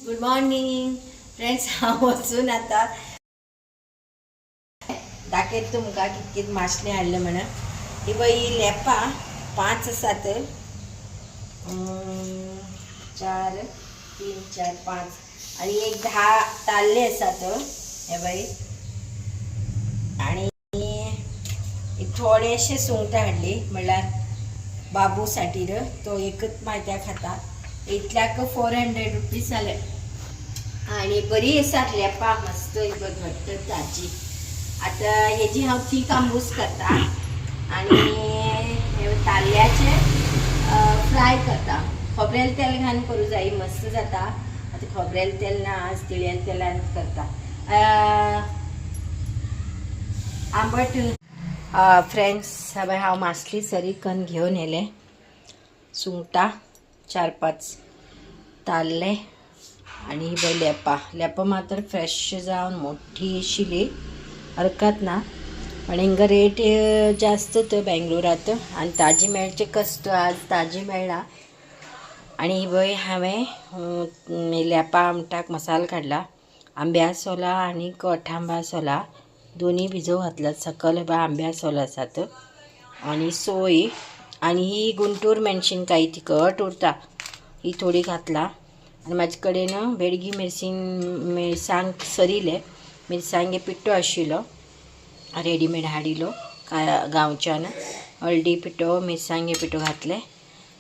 Good morning friends. हांव वचून आतां दाखयता तुमकां कितकीत माशले हाडले म्हणून. ही पळय लेपां 5 आसात. 4 3 4 5 आणि एक 10 ताल्ले आसात हे पळय. आणि थोडेशे सुंगटां हाडली म्हणल्यार बाबू साठी तो एकच मायत्या खाता. इतल्याक 400 रुपीज जाले. आणि बरी आसात लेपां मस्त घट्ट ताजी. आता हेजी हांव तीख आंबूस करता आणि ताल्ल्याचे फ्राय करता. खोबरेल तेल घालून करूं जाय, मस्त जाता. आता खोबरेल तेल ना, आज तिळेल तेलान करता. आंबट फ्रेंड्स, हांव मासली सरी करून घेवन येले. सुंगटां 4-5 ताल्ले आणि ही लेपां मात्र फ्रेश जावन मोठी आशिल्ली, हरकत ना. पण हिंगा रेट जास्त बेंगलोरात आणि ताजी मेळचे कस्ट. आज ताजी मेळना. आणि ही पळय हांवें लेपां आमटाक मसालो काडला. आंब्या सोला आणि कठांबा सोला दोनी भिजव घातल्यात. सकयल आंब्या सोला आसात आणि सोय आणि ही गुंटूर मेणशिनकाई तिखट उरता ही थोडी घातला. आणि म्हाजे कडेन बेडगी मिरसांग सरिले मिरसांगे पिठो आशिल्लो, रेडीमेड हाडिल्लो गांवच्यान. हळदी पिठो, मिरसांगे पिठो घातले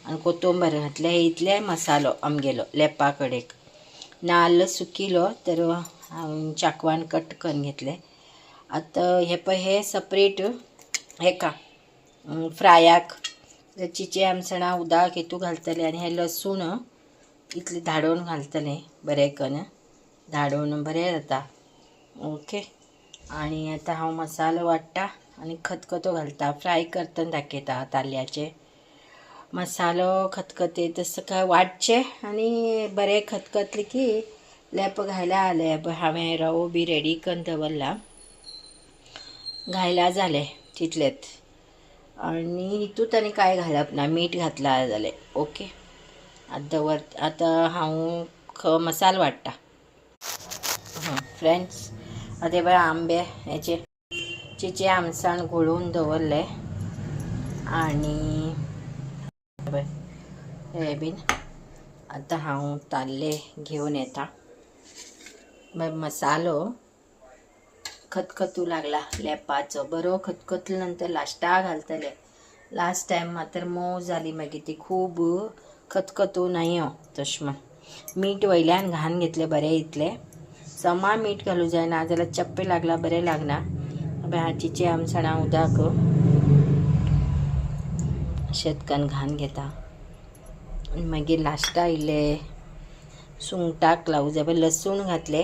आणि कोथंबर घातले. हे इतले मसालो आमगेलो लेपा कडेक. नाल्ल सुकिलो तर हांव चाकवान कट करून घेतले. आतां हे पळय हे सपरेट हेका फ्रायाक चिचे आमसणां उदक हेतू घालतले. आणि हे लसूण इतले धाडोवन घालतले बरें करून. धाडोवन बरें जाता. ओके. आणि आतां हांव मसालो वाडटा आणि खतखतो घालता. फ्राय करतना दाखयता ताल्ल्याचे. मसालो खतखते तसं काय वाडचे आणि बरें खतखतले की लेप घायला आले. हांवें रवो बी रेडी करून दवरला. घायला जाले तितलेत. आणि हितूत आनी कांय घालप ना. मीठ घातला जालें. ओके. आतां हांव मसालो वाडटा. फ्रेंड्स, आतां पळय आंबे हेचे चिचे आमसाण घोळून दवरले. आणि हे बीन आतां हांव ताल्ले घेवन येता. मसालो खतखतू लागला लेपाचो. बरो खतखतलो नंतर लास्टाक घालतले. लास्ट टायम मात्र मोव जाली मागीर ती खूब खतखतू नायो तशें म्हण. मीठ वयल्यान घालून घेतले बरें इतले. समा मीठ घालूं जायना जाल्यार चप्पे लागला बरें लागना. चिचे आमसणां उदक शेतकन घालून घेता. आनी मागीर लास्टा इल्ले सुंगटाक लावूं जाय. लसूण घातले,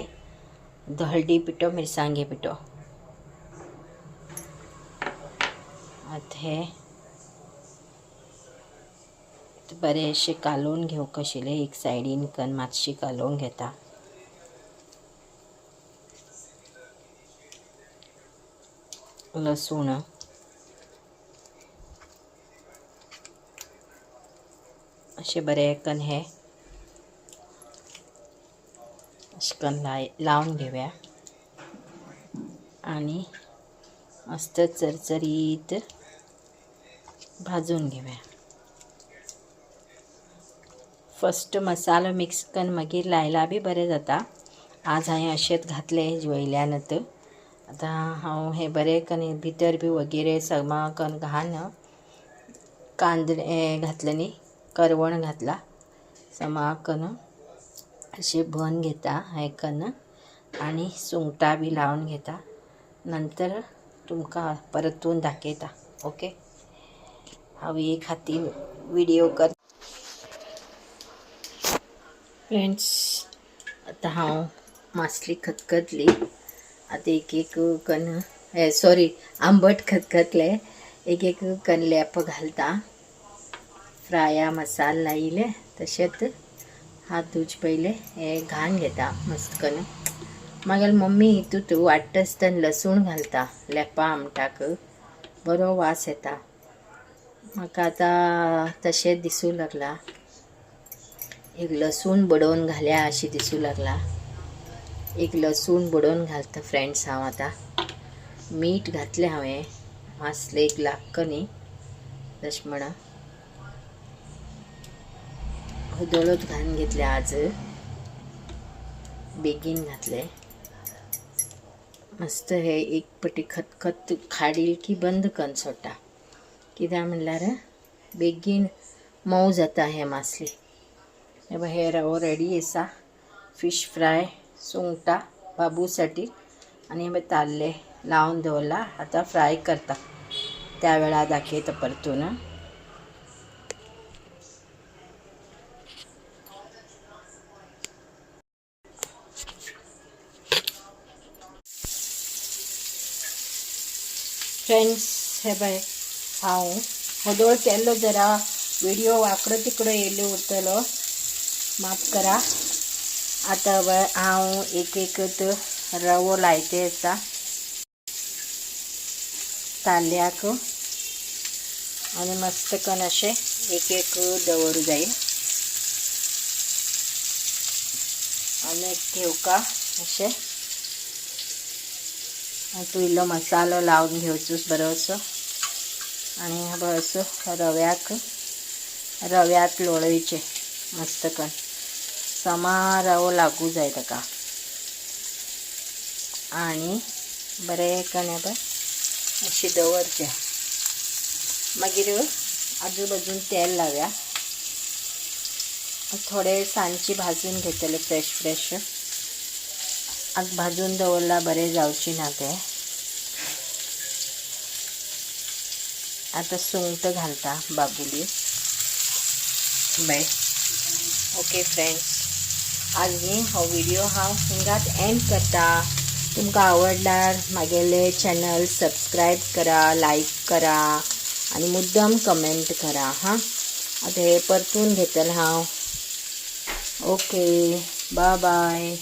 हळदी पिठो, मिरसांगे पिठो. आतां हे बरेंशें कालोवन घेवंक आशिल्लें. एक सायडीन करून मातशी कालोवन घेता. लसूण अशें बरें करून हे अशें करून लावन घेवया. आणि मस्त चरचरीत भाजून घेवया. फस्ट मसालो मिक्स करून मागीर लायला बी बरें जाता. आज हांवें अशेंच घातले वयल्यानच. आतां हांव हे बरें करून भितर बी वगेरे समा करून घालून कांदे हे घातले न्ही, करवण घातला समा करून अशें भरून घेता हे करून. आणि सुंगटां बी लावन घेता. नंतर तुमकां परतून दाखयता. ओके. हांव एक हातीन व्हिडिओ कर. फ्रेंड्स, आतां हांव मासली खतखतली. आतां एक एक करून आंबट खतखतले. एक एक करून लेप घालता. फ्राया मसालो लायिले तशेंच हातूच पयले हे घालून घेता मस्त करून. मागीर मम्मी हितूत वाडटा आसतना लसूण घालता लेपा आमटाक. बरो वास येता. म्हाका आतां तशेंच दिसूं लागला. एक लसूण बडवून घाल्या अशी दिसू लागला. एक लसूण बडवून घालता फ्रेंड्स. हांव आतां मीठ घातलें हांवें मासलेक लागकनी तशें म्हणा हदळत घालून घेतले. आज बेगीन घातले. मस्त हे एक पटी खतखत खाडील की बंद करून सोडटा. कित्याक म्हणल्यार बेगीन मऊ जाता हे मासली. हे रवो रेडी आसा. फिश फ्राय सुंगटां बाबूसाठी आणि हे ताल्ले लावून दवरला. आता फ्राय करता. त्या वेळा दाखयता परतून. फ्रेंड्स हे बाय हांव हदळ केल्लो जरा व्हिडिओ वाकडो तिकडो येयल्लो उरतलो माफ करा. आता बाय हांव एक एकत रवो लायते आसा ताल्ल्याक आनी मस्त करून अशें एक एक दवरूं जाय. आनी घेवका अशें तू इल्लो मसालो लावून घेवचोच बरोसो. आणि बरोसो रव्यात लोळयचे मस्त करून. समा रवो लागू जाय ताका आणि बरें करून पळय अशें दवरचें. मागीर आजू बाजून तेल लावया. थोडे सांजची भाजून घेतले फ्रेश. आज भाजून दवरला बरें जावची ना ते. आता सुंगट घालता बाबुली बाय. ओके फ्रेंड्स आज मी हो व्हिडिओ हांव हिंगात एंड करता. तुमकां आवडल्यार म्हागेले चॅनल सबस्क्राईब करा, लाईक करा आणि मुद्दाम कमेंट करा. हां आता हे परतून घेतलं हांव. Okay bye bye.